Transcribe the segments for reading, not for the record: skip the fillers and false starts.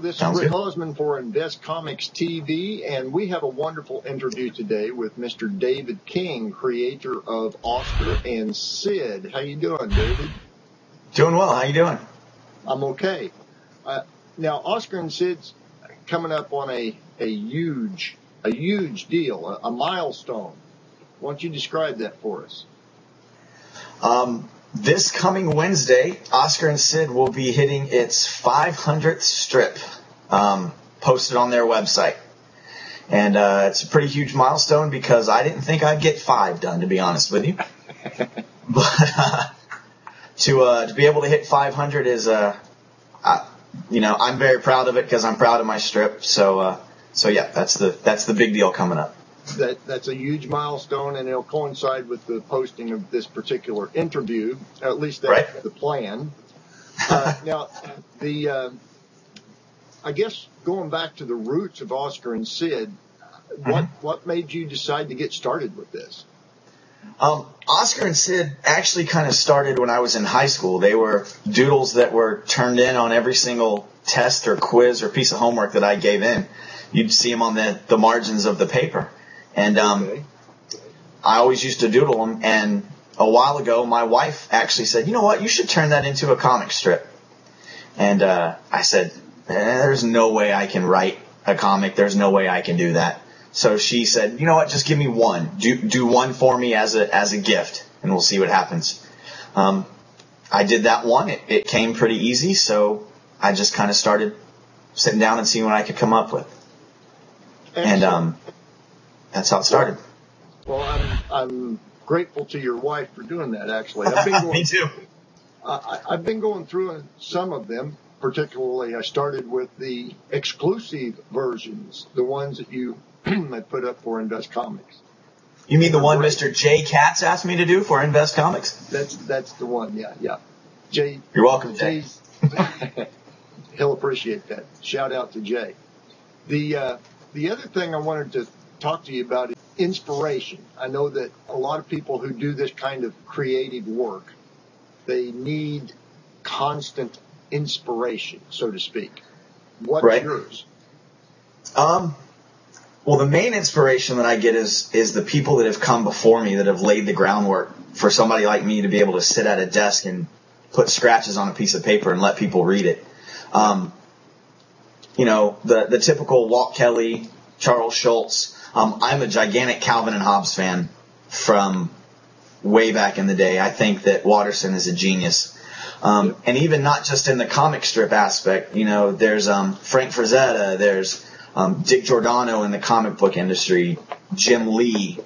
this is Sounds Rick good. Husman for Invest Comics TV, and we have a wonderful interview today with Mr. David King, creator of Oscar and Sid. How you doing, David? Doing well. How you doing? I'm okay. Now, Oscar and Sid's coming up on a huge deal, a milestone. Why don't you describe that for us? This coming Wednesday, Oscar and Sid will be hitting its 500th strip, posted on their website. And it's a pretty huge milestone because I didn't think I'd get 5 done, to be honest with you. But to be able to hit 500 is, I'm very proud of it because I'm proud of my strip. So yeah, that's the big deal coming up. That's a huge milestone, and it'll coincide with the posting of this particular interview. At least that's right. The plan. Now, I guess going back to the roots of Oscar and Sid, what made you decide to get started with this? Oscar and Sid actually kind of started when I was in high school. They were doodles that were turned in on every single test or quiz or piece of homework that I gave in. You'd see them on the margins of the paper. And I always used to doodle them. And a while ago, my wife actually said, you know what, you should turn that into a comic strip. And I said, there's no way I can write a comic. There's no way I can do that. So she said, you know what, just give me one. Do one for me as a gift, and we'll see what happens. I did that one. It came pretty easy, so I just kind of started sitting down and seeing what I could come up with. Excellent. And that's how it started. Well, I'm grateful to your wife for doing that, actually. Me too. I've been going through some of them. Particularly, I started with the exclusive versions, the ones that you had put up for Invest Comics. You mean the one Mr. Jay Katz asked me to do for Invest Comics? That's the one, yeah. Jay. You're welcome, Jay. He'll appreciate that. Shout out to Jay. The other thing I wanted to talk to you about is inspiration. I know that a lot of people who do this kind of creative work, they need constant inspiration, so to speak. What's yours? Well, the main inspiration that I get is the people that have come before me that have laid the groundwork for somebody like me to be able to sit at a desk and put scratches on a piece of paper and let people read it. The typical Walt Kelly, Charles Schultz. I'm a gigantic Calvin and Hobbes fan from way back in the day. I think that Watterson is a genius. And even not just in the comic strip aspect, there's Frank Frazetta, there's Dick Giordano in the comic book industry, Jim Lee.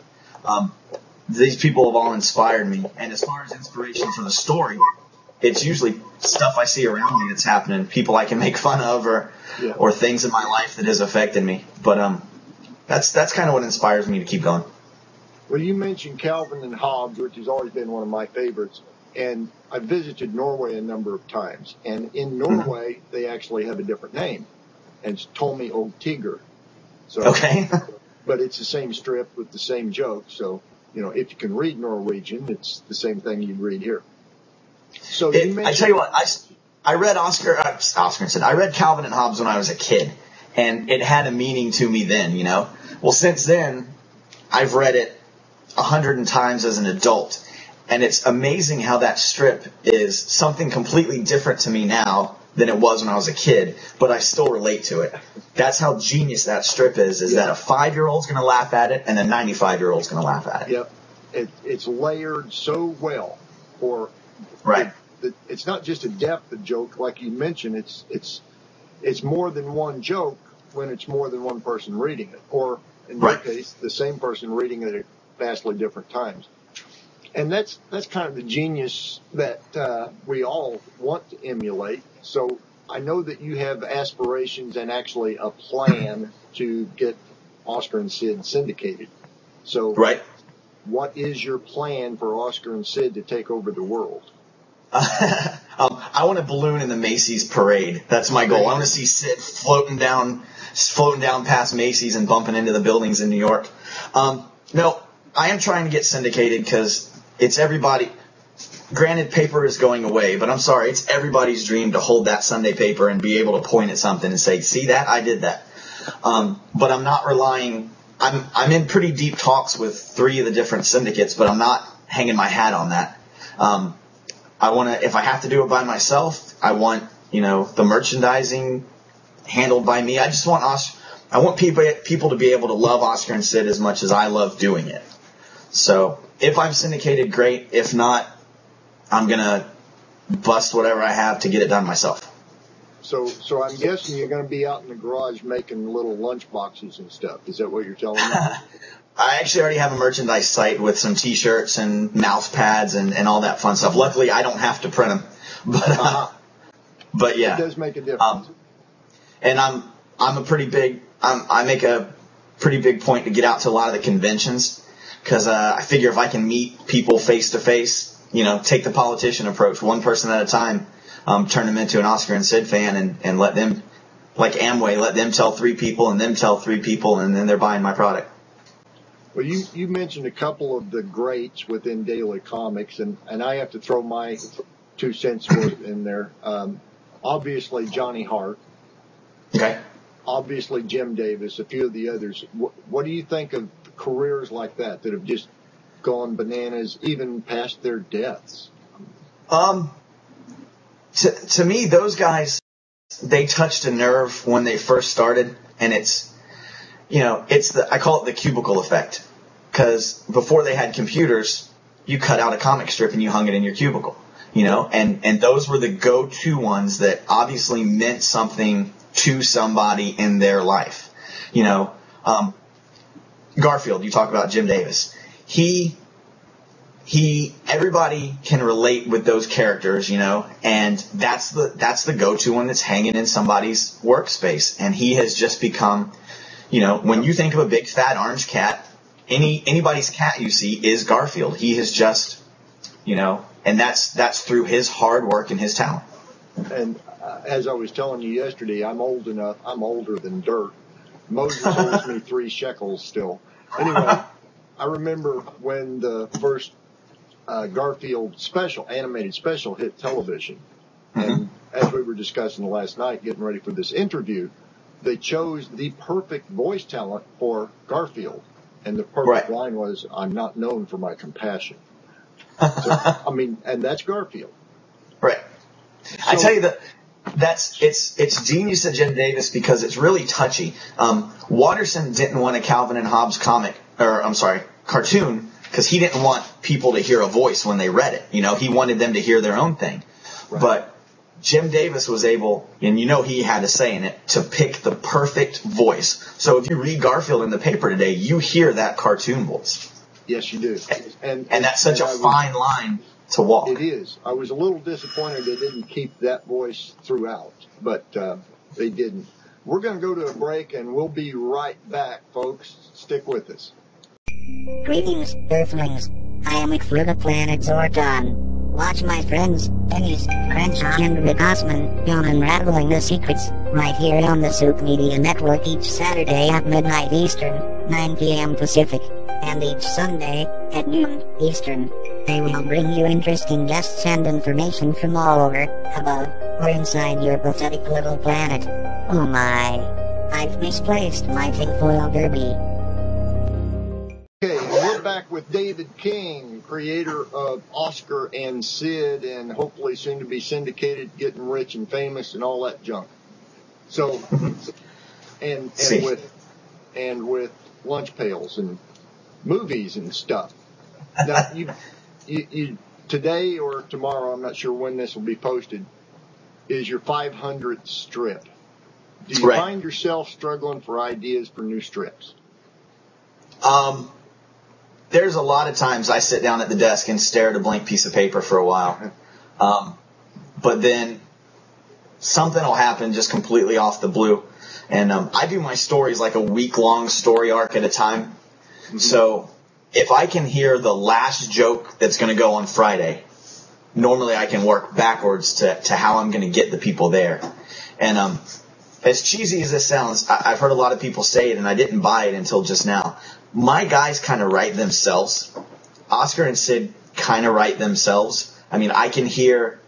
These people have all inspired me. And as far as inspiration for the story, it's usually stuff I see around me that's happening, people I can make fun of or things in my life that has affected me. But that's kind of what inspires me to keep going. Well, you mentioned Calvin and Hobbes, which has always been one of my favorites. And I visited Norway a number of times. And in Norway, they actually have a different name. And it's Tommy og Tiger. So, okay. But it's the same strip with the same joke. So, if you can read Norwegian, it's the same thing you'd read here. So I tell you what, I read I read Calvin and Hobbes when I was a kid. And it had a meaning to me then, Well, since then, I've read it 100 times as an adult. And it's amazing how that strip is something completely different to me now than it was when I was a kid, but I still relate to it. That's how genius that strip is that a 5-year-old's going to laugh at it and a 95-year-old's going to laugh at it. Yep. It's layered so well. It's not just a depth of joke, like you mentioned. It's more than one joke when it's more than one person reading it, or in your case, the same person reading it at vastly different times. And that's kind of the genius that we all want to emulate. So I know that you have aspirations and actually a plan to get Oscar and Sid syndicated. So what is your plan for Oscar and Sid to take over the world? I want a balloon in the Macy's parade. That's my goal. I want to see Sid floating down past Macy's and bumping into the buildings in New York. No, I am trying to get syndicated because it's everybody. granted, paper is going away, but I'm sorry, it's everybody's dream to hold that Sunday paper and be able to point at something and say, see that? I did that. But I'm not relying, I'm in pretty deep talks with 3 of the different syndicates, but I'm not hanging my hat on that. I want to, if I have to do it by myself, I want, the merchandising handled by me. I just want I want people to be able to love Oscar and Sid as much as I love doing it. So if I'm syndicated, great. If not, I'm going to bust whatever I have to get it done myself. So I'm guessing you're going to be out in the garage making little lunch boxes and stuff. Is that what you're telling me? I actually already have a merchandise site with some T-shirts and mouse pads and all that fun stuff. Luckily, I don't have to print them. But yeah. It does make a difference. And I'm a pretty big, I make a pretty big point to get out to a lot of the conventions because I figure if I can meet people face to face, take the politician approach, one person at a time, turn them into an Oscar and Sid fan and let them, like Amway, let them tell 3 people and them tell 3 people and then they're buying my product. Well, you mentioned a couple of the greats within daily comics, and I have to throw my 2 cents worth in there. Obviously, Johnny Hart. Okay. Obviously, Jim Davis, a few of the others. What do you think of careers like that have just gone bananas, even past their deaths? To me, those guys, they touched a nerve when they first started, and it's I call it the cubicle effect, because before they had computers, you cut out a comic strip and you hung it in your cubicle, and those were the go-to ones that obviously meant something to somebody in their life. Garfield, you talk about Jim Davis. Everybody can relate with those characters, and that's the go-to one that's hanging in somebody's workspace. And he has just become, when you think of a big fat orange cat, anybody's cat you see is Garfield. He has just, and that's through his hard work and his talent. And as I was telling you yesterday, I'm older than dirt. Moses owes me 3 shekels still. Anyway, I remember when the first Garfield animated special hit television. And as we were discussing last night, getting ready for this interview, they chose the perfect voice talent for Garfield. And the perfect line was, "I'm not known for my compassion." So, and that's Garfield. Right. So, I tell you that it's genius at Jim Davis because it's really touchy. Watterson didn't want a Calvin and Hobbes cartoon because he didn't want people to hear a voice when they read it. He wanted them to hear their own thing. Right. But Jim Davis was able, and he had a say in it, to pick the perfect voice. So if you read Garfield in the paper today, you hear that cartoon voice. Yes, you do. And that's such a fine line to walk. It is. I was a little disappointed they didn't keep that voice throughout, but they didn't. We're going to go to a break, and we'll be right back, folks. Stick with us. Greetings, Earthlings. I am from the planet Zordon. Watch my friends, Dennis, Crenshaw, and Rick Osman, on Unraveling the Secrets, right here on the Soup Media Network each Saturday at midnight Eastern, 9 p.m. Pacific, and each Sunday, at noon Eastern. They will bring you interesting guests and information from all over, above, or inside your pathetic little planet. Oh my. I've misplaced my tinfoil derby. Okay, we're back with David King, creator of Oscar and Sid, and hopefully soon to be syndicated, getting rich and famous, and all that junk. So, and with lunch pails and movies and stuff. Now, you today or tomorrow, I'm not sure when this will be posted, is your 500th strip. Do you find yourself struggling for ideas for new strips? There's a lot of times I sit down at the desk and stare at a blank piece of paper for a while. But then something will happen just completely off the blue. And I do my stories like a week-long story arc at a time. Mm-hmm. So if I can hear the last joke that's going to go on Friday, normally I can work backwards to how I'm going to get the people there. And as cheesy as this sounds, I've heard a lot of people say it, and I didn't buy it until just now. My guys kind of write themselves. Oscar and Sid kind of write themselves. I mean, I can hear,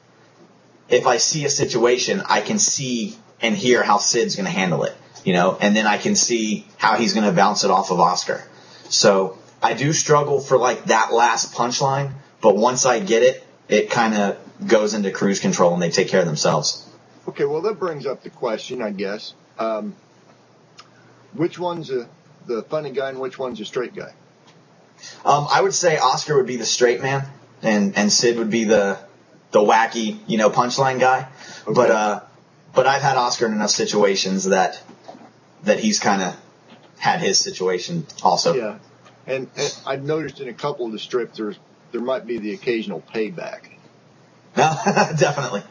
if I see a situation, I can see and hear how Sid's going to handle it, you know, and then I can see how he's going to bounce it off of Oscar. So I do struggle for like that last punchline, but once I get it, it kind of goes into cruise control and they take care of themselves. Okay, well, that brings up the question, I guess. Which one's the funny guy and which one's a straight guy? I would say Oscar would be the straight man and Sid would be the wacky, you know, punchline guy. Okay. But I've had Oscar in enough situations that he's kind of had his situation also. Yeah. And I've noticed in a couple of the strips there might be the occasional payback. Definitely.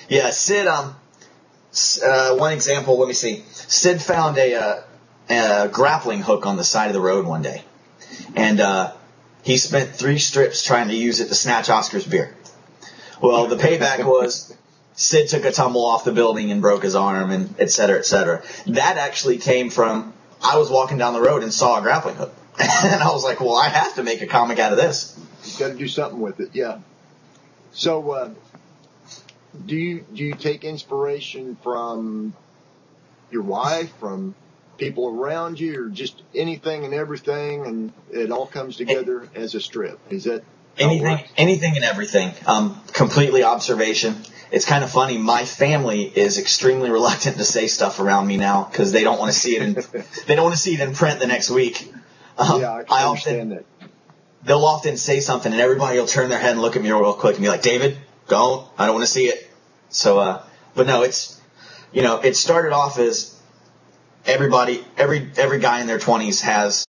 Yeah, Sid, one example, let me see. Sid found a grappling hook on the side of the road one day. And he spent 3 strips trying to use it to snatch Oscar's beer. Well, the payback was Sid took a tumble off the building and broke his arm, and et cetera, et cetera. That actually came from, I was walking down the road and saw a grappling hook. And I was like, well, I have to make a comic out of this. You've got to do something with it, yeah. So, do you take inspiration from your wife, from people around you, or just anything and everything, and it all comes together as a strip? Is that anything and everything? Completely observation. It's kind of funny. My family is extremely reluctant to say stuff around me now because they don't want to see it. They don't want to see it in print the next week. Yeah, I understand that. They'll often say something, and everybody will turn their head and look at me real quick and be like, "David, don't. I don't want to see it." So, but no, it's, you know, it started off as every guy in their 20s has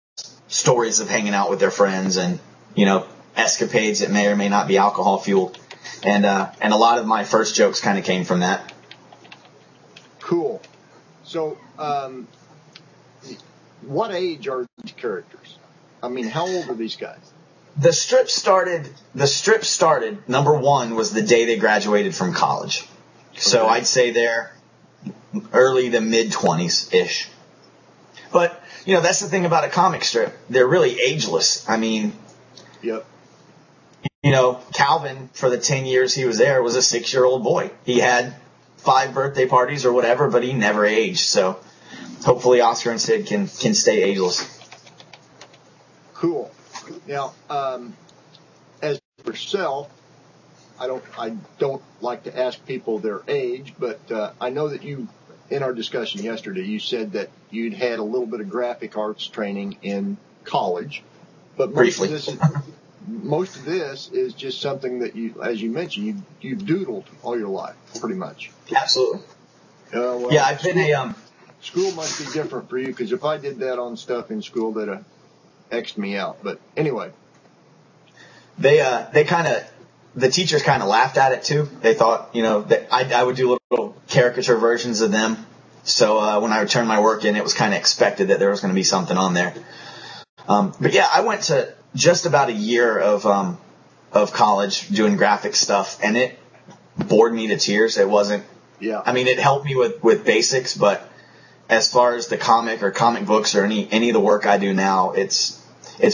stories of hanging out with their friends and, you know, escapades that may or may not be alcohol fueled. And a lot of my first jokes kind of came from that. Cool. So, what age are these characters? I mean, how old are these guys? The strip started, number 1 was the day they graduated from college. Okay. So I'd say they're early to mid-20s-ish. But, you know, that's the thing about a comic strip. They're really ageless. I mean, yep. You know, Calvin, for the 10 years he was there, was a 6-year-old boy. He had 5 birthday parties or whatever, but he never aged. So hopefully Oscar and Sid can stay ageless. Cool. Now, as for yourself, I don't like to ask people their age, but I know that you, in our discussion yesterday, you said that you'd had a little bit of graphic arts training in college, but briefly. Most of this is just something that you, as you mentioned, you've doodled all your life, pretty much. Absolutely. Well, yeah, I've been school must be different for you, because if I did that on stuff in school, they'd have X'd me out. But anyway. The teachers kind of laughed at it too. They thought, you know, that I would do little caricature versions of them. So when I would turn my work in, it was kind of expected that there was going to be something on there. But yeah, I went to just about a year of college doing graphic stuff, and it bored me to tears. It wasn't. Yeah. I mean, it helped me with basics, but as far as the comic or comic books or any of the work I do now, it's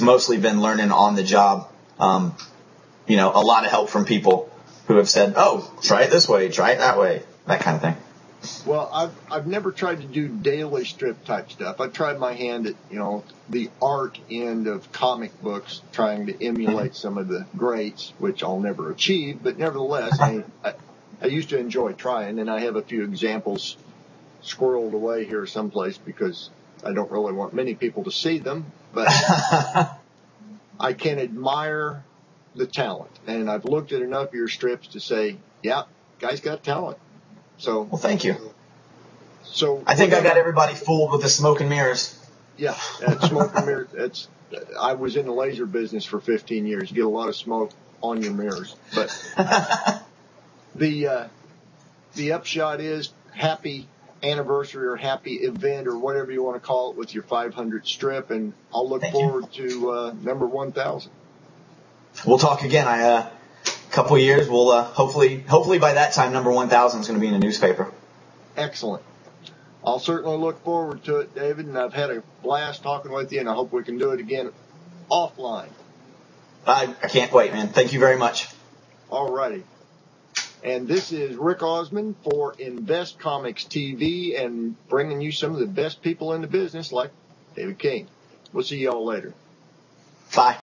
mostly been learning on the job. You know, a lot of help from people who have said, "Oh, try it this way, try it that way," that kind of thing. Well, I've never tried to do daily strip type stuff. I've tried my hand at, you know, the art end of comic books, trying to emulate some of the greats, which I'll never achieve, but nevertheless, I used to enjoy trying, and I have a few examples squirreled away here someplace because I don't really want many people to see them, but I can admire the talent, and I've looked at enough of your strips to say, yeah, guy's got talent. So, well, thank you. So I think I got everybody fooled with the smoke and mirrors. Yeah, smoke and mirrors. I was in the laser business for 15 years. You get a lot of smoke on your mirrors, but the upshot is happy anniversary or happy event or whatever you want to call it with your 500 strip, and I'll look forward to number 1,000. We'll talk again. A couple of years. We'll hopefully by that time, number 1,000 is going to be in a newspaper. Excellent. I'll certainly look forward to it, David, and I've had a blast talking with you, and I hope we can do it again offline. I can't wait, man. Thank you very much. All righty. And this is Rick Osmond for Invest Comics TV and bringing you some of the best people in the business like David King. We'll see y'all later. Bye.